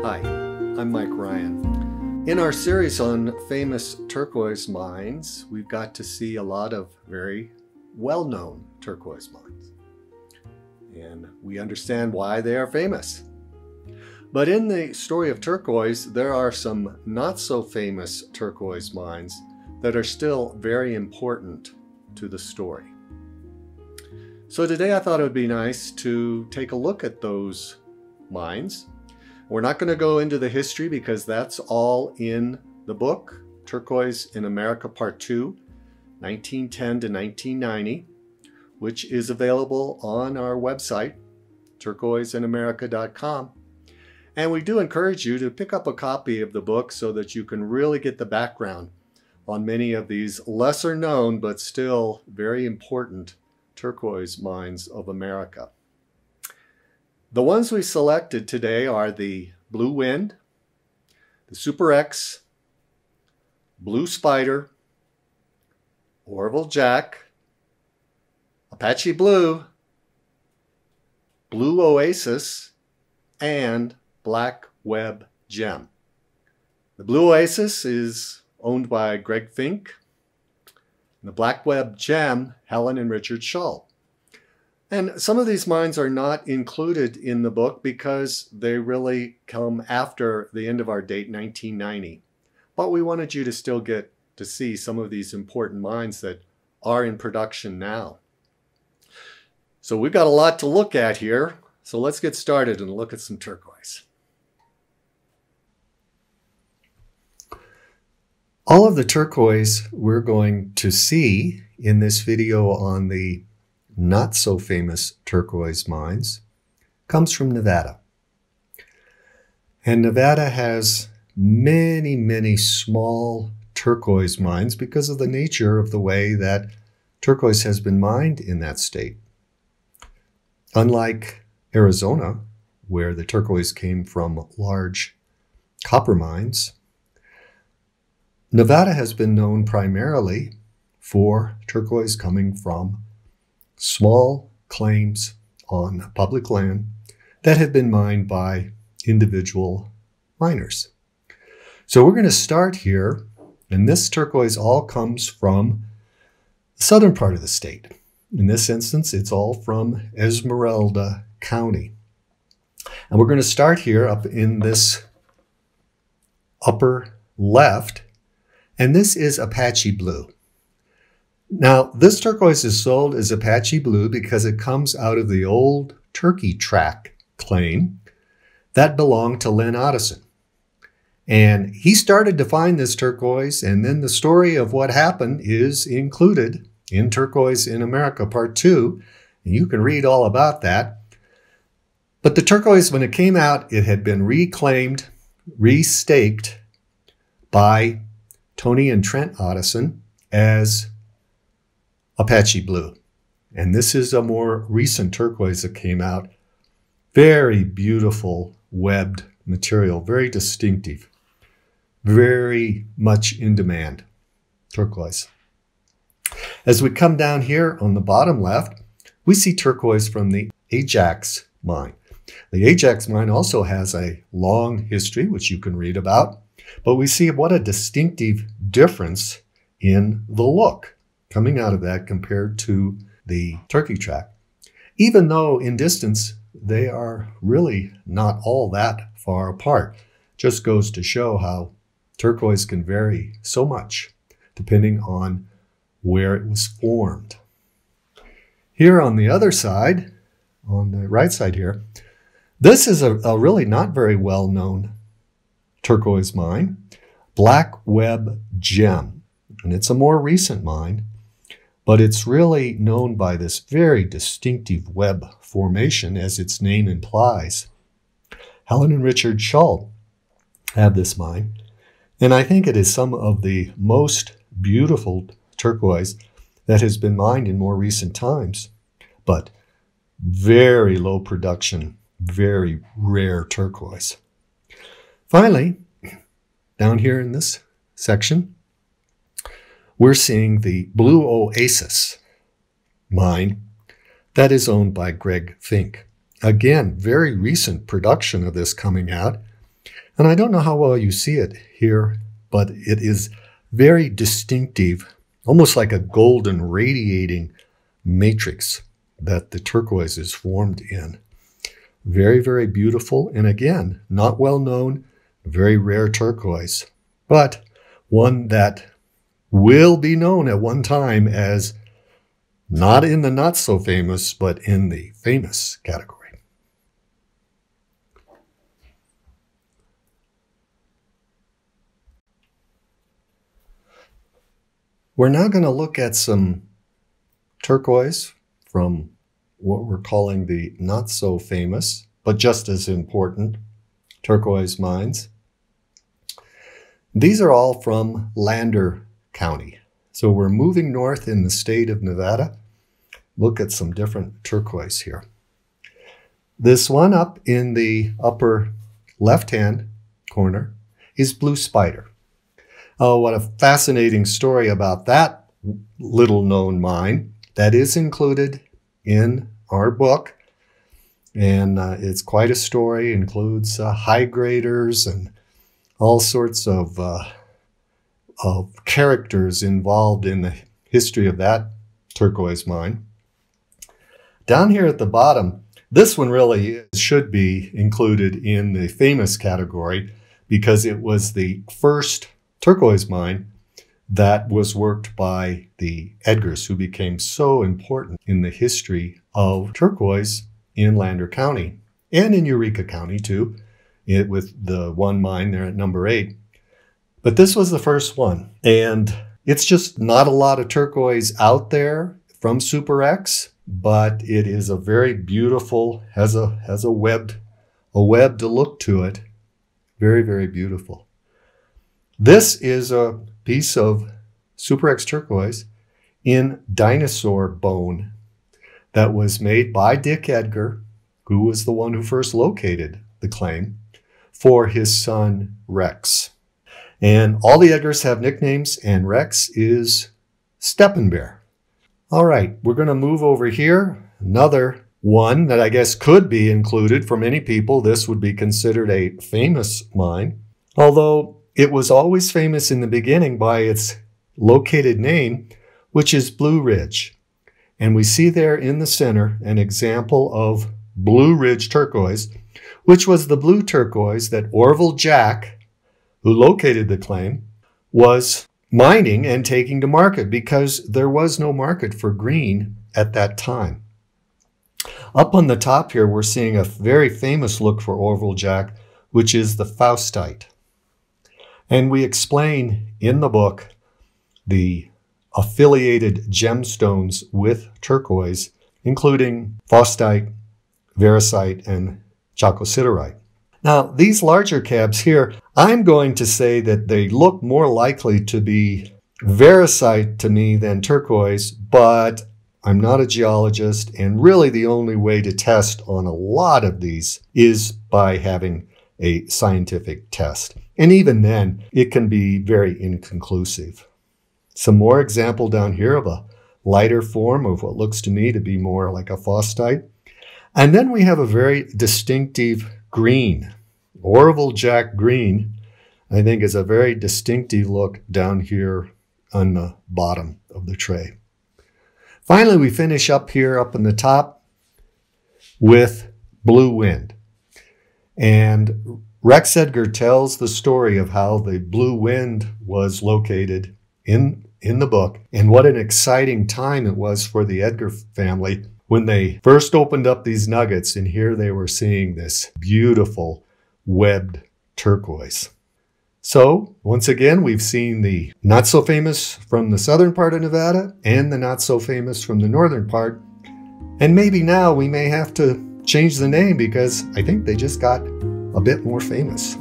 Hi, I'm Mike Ryan. In our series on famous turquoise mines, we've got to see a lot of very well-known turquoise mines. And we understand why they are famous. But in the story of turquoise, there are some not so famous turquoise mines that are still very important to the story. So today I thought it would be nice to take a look at those mines. We're not going to go into the history because that's all in the book, Turquoise in America Part 2, 1910 to 1990, which is available on our website, turquoiseinamerica.com. And we do encourage you to pick up a copy of the book so that you can really get the background on many of these lesser known but still very important turquoise mines of America. The ones we selected today are the Blue Wind, the Super X, Blue Spider, Orville Jack, Apache Blue, Blue Oasis, and Black Web Gem. The Blue Oasis is owned by Greg Fink, and the Black Web Gem, Helen and Richard Shull. And some of these mines are not included in the book because they really come after the end of our date, 1990. But we wanted you to still get to see some of these important mines that are in production now. So we've got a lot to look at here. So let's get started and look at some turquoise. All of the turquoise we're going to see in this video on the not so famous turquoise mines comes from Nevada. And Nevada has many, many small turquoise mines because of the nature of the way that turquoise has been mined in that state. Unlike Arizona, where the turquoise came from large copper mines, Nevada has been known primarily for turquoise coming from small claims on public land that have been mined by individual miners. So we're going to start here, and this turquoise all comes from the southern part of the state. In this instance, it's all from Esmeralda County. And we're going to start here up in this upper left, and this is Apache Blue. Now, this turquoise is sold as Apache Blue because it comes out of the old Turkey Track claim that belonged to Len Otteson. And he started to find this turquoise, and then the story of what happened is included in Turquoise in America Part 2. And you can read all about that. But the turquoise, when it came out, it had been reclaimed, restaked by Tony and Trent Otteson as Apache Blue. And this is a more recent turquoise that came out. Very beautiful webbed material, very distinctive, very much in demand turquoise. As we come down here on the bottom left, we see turquoise from the Ajax mine. The Ajax mine also has a long history, which you can read about, but we see what a distinctive difference in the look coming out of that compared to the Turkey Track. Even though in distance, they are really not all that far apart. Just goes to show how turquoise can vary so much depending on where it was formed. Here on the other side, on the right side here, this is a really not very well-known turquoise mine, Black Web Gem. And it's a more recent mine, but it's really known by this very distinctive web formation, as its name implies. Helen and Richard Shull have this mine, and I think it is some of the most beautiful turquoise that has been mined in more recent times, but very low production, very rare turquoise. Finally, down here in this section, we're seeing the Blue Oasis mine that is owned by Greg Fink. Again, very recent production of this coming out. And I don't know how well you see it here, but it is very distinctive, almost like a golden radiating matrix that the turquoise is formed in. Very, very beautiful. And again, not well known, very rare turquoise, but one that will be known at one time as not in the not so famous, but in the famous category. We're now going to look at some turquoise from what we're calling the not so famous, but just as important, turquoise mines. These are all from Lander County. So we're moving north in the state of Nevada. Look at some different turquoise here. This one up in the upper left-hand corner is Blue Spider. Oh, what a fascinating story about that little known mine. That is included in our book. And it's quite a story. It includes high graders and all sorts of characters involved in the history of that turquoise mine. Down here at the bottom, this one really should be included in the famous category because it was the first turquoise mine that was worked by the Edgars, who became so important in the history of turquoise in Lander County and in Eureka County too, with the one mine there at number 8. But this was the first one, and it's just not a lot of turquoise out there from Super X, but it is a very beautiful, has a web to look to it. Very, very beautiful. This is a piece of Super X turquoise in dinosaur bone that was made by Dick Edgar, who was the one who first located the claim, for his son Rex. And all the Edgars have nicknames, and Rex is Steppen Bear. All right, we're going to move over here. Another one that I guess could be included for many people. This would be considered a famous mine, although it was always famous in the beginning by its located name, which is Blue Ridge. And we see there in the center an example of Blue Ridge turquoise, which was the blue turquoise that Orville Jack, who located the claim, was mining and taking to market because there was no market for green at that time. Up on the top here, we're seeing a very famous look for Orville Jack, which is the Faustite. And we explain in the book the affiliated gemstones with turquoise, including Faustite, Varisite, and Chalcosiderite. Now, these larger cabs here, I'm going to say that they look more likely to be Varisite to me than turquoise, but I'm not a geologist, and really the only way to test on a lot of these is by having a scientific test. And even then, it can be very inconclusive. Some more example down here of a lighter form of what looks to me to be more like a Faustite. And then we have a very distinctive green. Orville Jack green, I think, is a very distinctive look down here on the bottom of the tray. Finally, we finish up here up in the top with Blue Wind. And Rex Edgar tells the story of how the Blue Wind was located in the book, and what an exciting time it was for the Edgar family when they first opened up these nuggets, and here they were seeing this beautiful webbed turquoise. So once again, we've seen the not so famous from the southern part of Nevada and the not so famous from the northern part. And maybe now we may have to change the name because I think they just got a bit more famous.